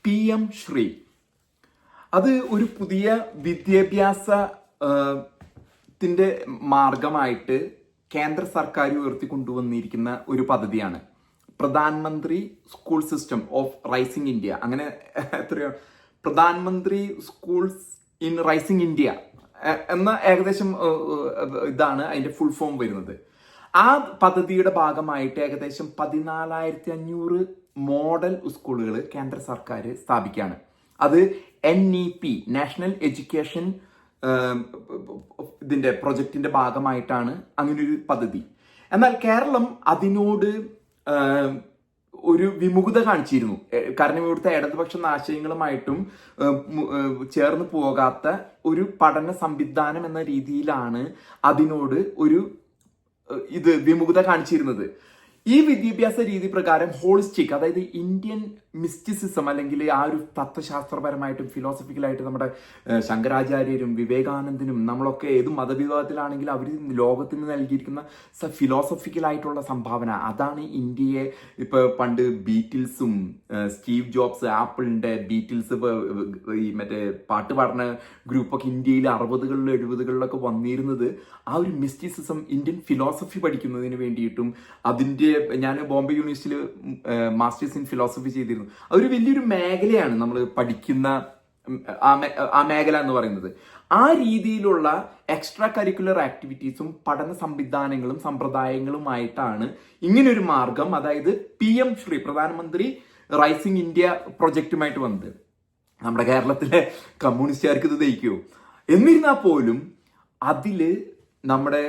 PM Shri. അത് ഒരു പുതിയ വിദ്യാഭ്യാസത്തിന്റെ മാർഗമായിട്ട് കേന്ദ്ര സർക്കാർ ഉയർത്തിക്കൊണ്ടുവന്നിരിക്കുന്ന ഒരു പദ്ധതിയാണ്. പ്രധാനമന്ത്രി school system of rising India, അങ്ങനെ എത്രയോ പ്രധാനമന്ത്രി സ്കൂൾസ് ഇൻ റൈസിംഗ് ഇന്ത്യ എന്ന ഏകദേശം ഇതാണ് അതിന്റെ ഫുൾ ഫോം വരുന്നത്. ആ പദ്ധതിയുടെ ഭാഗമായിട്ട് ഏകദേശം 14,500 മോഡൽ സ്കൂളുകൾ കേന്ദ്ര സർക്കാർ സ്ഥാപിക്കുകയാണ്. അത് NEP നാഷണൽ എഡ്യൂക്കേഷൻ ഇതിന്റെ പ്രൊജക്ടിന്റെ ഭാഗമായിട്ടാണ് അങ്ങനൊരു പദ്ധതി. എന്നാൽ കേരളം അതിനോട് ഒരു വിമുഖത കാണിച്ചിരുന്നു. കാരണം ഇവിടുത്തെ ഇടതുപക്ഷ ആശയങ്ങളുമായിട്ടും ചേർന്ന് പോകാത്ത ഒരു പഠന സംവിധാനം എന്ന രീതിയിലാണ് അതിനോട് ഒരു വിമുഖത കാണിച്ചിരുന്നത്. ഈ വിദ്യാഭ്യാസ രീതി പ്രകാരം ഹോളിസ്റ്റിക്, അതായത് ഇന്ത്യൻ മിസ്റ്റിസിസം അല്ലെങ്കിൽ ആ ഒരു തത്വശാസ്ത്രപരമായിട്ടും ഫിലോസഫിക്കലായിട്ടും നമ്മുടെ ശങ്കരാചാര്യരും വിവേകാനന്ദനും നമ്മളൊക്കെ ഏത് മതവിഭാഗത്തിലാണെങ്കിലും അവർ ലോകത്തിന് നൽകിയിരിക്കുന്ന ഫിലോസഫിക്കലായിട്ടുള്ള സംഭാവന, അതാണ് ഇന്ത്യയെ ഇപ്പൊ പണ്ട് ബീറ്റിൽസും സ്റ്റീവ് ജോബ്സ് ആപ്പിളിന്റെ ബീറ്റിൽസ് ഈ മറ്റേ പാട്ട് പാടുന്ന ഗ്രൂപ്പൊക്കെ ഇന്ത്യയിൽ 60കളിലും 70കളിലൊക്കെ വന്നിരുന്നത് ആ ഒരു മിസ്റ്റിസിസം ഇന്ത്യൻ ഫിലോസഫി പഠിക്കുന്നതിന് വേണ്ടിയിട്ടും. അതിന്റെ ഞാൻ ബോംബെ യൂണിവേഴ്സിറ്റിയിൽ മാസ്റ്റേഴ്സ് ഇൻ ഫിലോസഫി ചെയ്തിരുന്നു. അതൊരു വലിയൊരു മേഖലയാണ് നമ്മൾ പഠിക്കുന്ന ആ മേഖല എന്ന് പറയുന്നത്. ആ രീതിയിലുള്ള എക്സ്ട്രാ കരിക്കുലർ ആക്ടിവിറ്റീസും പഠന സംവിധാനങ്ങളും സമ്പ്രദായങ്ങളുമായിട്ടാണ് ഇങ്ങനൊരു മാർഗം, അതായത് PM ശ്രീ പ്രധാനമന്ത്രി റൈസിംഗ് ഇന്ത്യ പ്രൊജക്റ്റുമായിട്ട് വന്നത്. നമ്മുടെ കേരളത്തിലെ കമ്മ്യൂണിസ്റ്റുകാർക്ക് ഇത് ദഹിക്കുമോ? എന്നിരുന്നാൽ പോലും അതില് നമ്മുടെ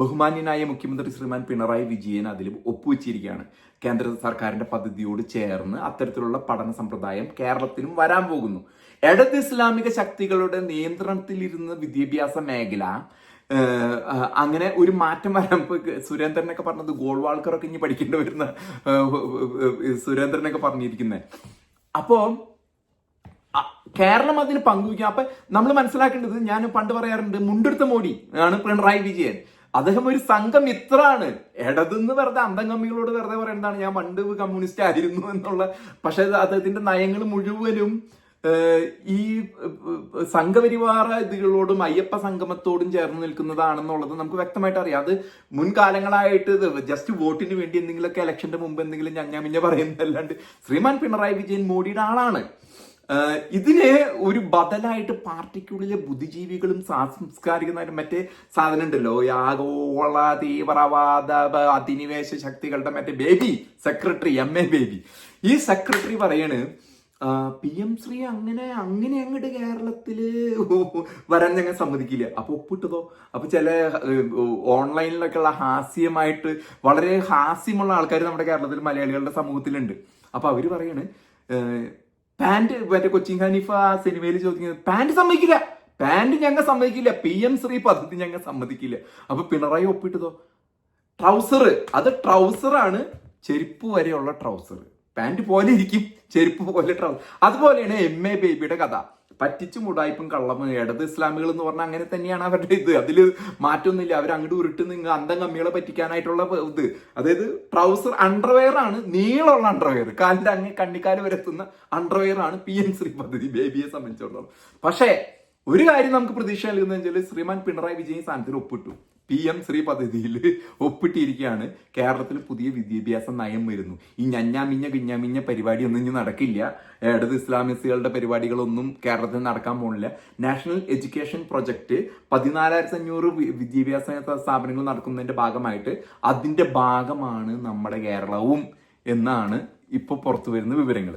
ബഹുമാന്യനായ മുഖ്യമന്ത്രി ശ്രീമാൻ പിണറായി വിജയൻ അതിൽ ഒപ്പുവെച്ചിരിക്കുകയാണ്. കേന്ദ്ര സർക്കാരിന്റെ പദ്ധതിയോട് ചേർന്ന് അത്തരത്തിലുള്ള പഠന സമ്പ്രദായം കേരളത്തിലും വരാൻ പോകുന്നു. ഇടത് ഇസ്ലാമിക ശക്തികളുടെ നിയന്ത്രണത്തിലിരുന്ന വിദ്യാഭ്യാസ മേഖല അങ്ങനെ ഒരു മാറ്റം വരാൻ. സുരേന്ദ്രനൊക്കെ പറഞ്ഞത് ഗോൾവാൾക്കറൊക്കെ ഇനി പഠിക്കേണ്ടി വരുന്ന സുരേന്ദ്രനൊക്കെ പറഞ്ഞിരിക്കുന്നത്. അപ്പോ കേരളം അതിന് പങ്കുവയ്ക്കാം. അപ്പൊ നമ്മൾ മനസ്സിലാക്കേണ്ടത്, ഞാൻ പണ്ട് പറയാറുണ്ട്, മുണ്ടെടുത്ത മോഡി ആണ് പിണറായി വിജയൻ. അദ്ദേഹം ഒരു സംഘമിത്രാണ്. ഇടതെന്ന് വെറുതെ അന്തംഗമ്മികളോട് വെറുതെ പറയുന്നതാണ് ഞാൻ പണ്ട് കമ്മ്യൂണിസ്റ്റ് ആയിരുന്നു എന്നുള്ള. പക്ഷെ അദ്ദേഹത്തിന്റെ നയങ്ങൾ മുഴുവനും ഈ സംഘപരിവാര ഇതുകളോടും അയ്യപ്പ സംഗമത്തോടും ചേർന്ന് നിൽക്കുന്നതാണെന്നുള്ളത് നമുക്ക് വ്യക്തമായിട്ട് അറിയാം. അത് മുൻകാലങ്ങളായിട്ട് ജസ്റ്റ് വോട്ടിന് വേണ്ടി എന്തെങ്കിലുമൊക്കെ ഇലക്ഷന്റെ മുമ്പ് എന്തെങ്കിലും ഞഞ്ഞാമിഞ്ഞ പറയുന്നതല്ലാണ്ട് ശ്രീമാൻ പിണറായി വിജയൻ മോഡിയുടെ ആളാണ്. ഇതിന് ഒരു ബദലായിട്ട് പാർട്ടിക്കുള്ളിലെ ബുദ്ധിജീവികളും സാംസ്കാരികമായിട്ടും മറ്റേ സാധനം ഉണ്ടല്ലോ, ആഗോള തീവ്രവാദ അധിനിവേശ ശക്തികളുടെ മറ്റേ ബേബി സെക്രട്ടറി MA ബേബി, ഈ സെക്രട്ടറി പറയാണ് PM ശ്രീ അങ്ങനെ അങ്ങോട്ട് കേരളത്തില് വരാൻ ഞങ്ങൾ സമ്മതിക്കില്ല. അപ്പൊ ഒപ്പിട്ടതോ? അപ്പൊ ചില ഓൺലൈനിലൊക്കെ ഉള്ള ഹാസ്യമായിട്ട് വളരെ ഹാസ്യമുള്ള ആൾക്കാർ നമ്മുടെ കേരളത്തിൽ മലയാളികളുടെ സമൂഹത്തിലുണ്ട്. അപ്പൊ അവര് പറയാണ് പാന്റ്, മറ്റേ കൊച്ചിൻ ഖനീഫ സിനിമയിൽ ചോദിക്കുന്നത് പാന്റ് സമ്മതിക്കില്ല, പാന്റ് ഞങ്ങൾ സമ്മതിക്കില്ല, PM ശ്രീ പദ്ധതി ഞങ്ങൾ സമ്മതിക്കില്ല. അപ്പൊ പിണറായി ഒപ്പിട്ടതോ? ട്രൗസർ. അത് ട്രൗസറാണ്, ചെരുപ്പ് വരെയുള്ള ട്രൗസർ. പാന്റ് പോലെ ഇരിക്കും, ചെരുപ്പ് പോലെ ട്രൗസർ. അതുപോലെയാണ് MA ബേബിയുടെ കഥ. പറ്റിച്ചും ഉടായ്പും കള്ളമും ഇടത് ഇസ്ലാമികൾ എന്ന് പറഞ്ഞാൽ അങ്ങനെ തന്നെയാണ് അവരുടെ ഇത്. അതില് മാറ്റമൊന്നുമില്ല. അവർ അങ്ങോട്ട് ഉരുട്ട് നിങ്ങൾ അന്തം കമ്മികളെ പറ്റിക്കാനായിട്ടുള്ള ഇത്. അതായത് ട്രൗസർ അണ്ടർവെയർ ആണ്, നീളമുള്ള അണ്ടർവെയർ, കാലിന്റെ അങ്ങ് കണ്ണിക്കാല് വരെത്തുന്ന അണ്ടർവെയർ ആണ് PM ശ്രീ പദ്ധതി ബേബിയെ സംബന്ധിച്ചിടത്തോളം. പക്ഷേ ഒരു കാര്യം നമുക്ക് പ്രതീക്ഷ നൽകുന്നത് വെച്ചാൽ ശ്രീമാൻ പിണറായി വിജയൻ സ്ഥാനത്തിൽ ഒപ്പിട്ടു. PM ശ്രീ പദ്ധതിയിൽ ഒപ്പിട്ടിരിക്കുകയാണ്. കേരളത്തിൽ പുതിയ വിദ്യാഭ്യാസ നയം വരുന്നു. ഈ ഞഞ്ഞാമിഞ്ഞ പരിപാടിയൊന്നും ഇനി നടക്കില്ല. ഇടത് ഇസ്ലാമിസ്റ്റുകളുടെ പരിപാടികളൊന്നും കേരളത്തിൽ നടക്കാൻ പോകുന്നില്ല. നാഷണൽ എഡ്യൂക്കേഷൻ പ്രൊജക്ട് 14,500 വിദ്യാഭ്യാസ സ്ഥാപനങ്ങൾ നടക്കുന്നതിന്റെ ഭാഗമായിട്ട് അതിന്റെ ഭാഗമാണ് നമ്മുടെ കേരളവും എന്നാണ് ഇപ്പോൾ പുറത്തു വരുന്ന വിവരങ്ങൾ.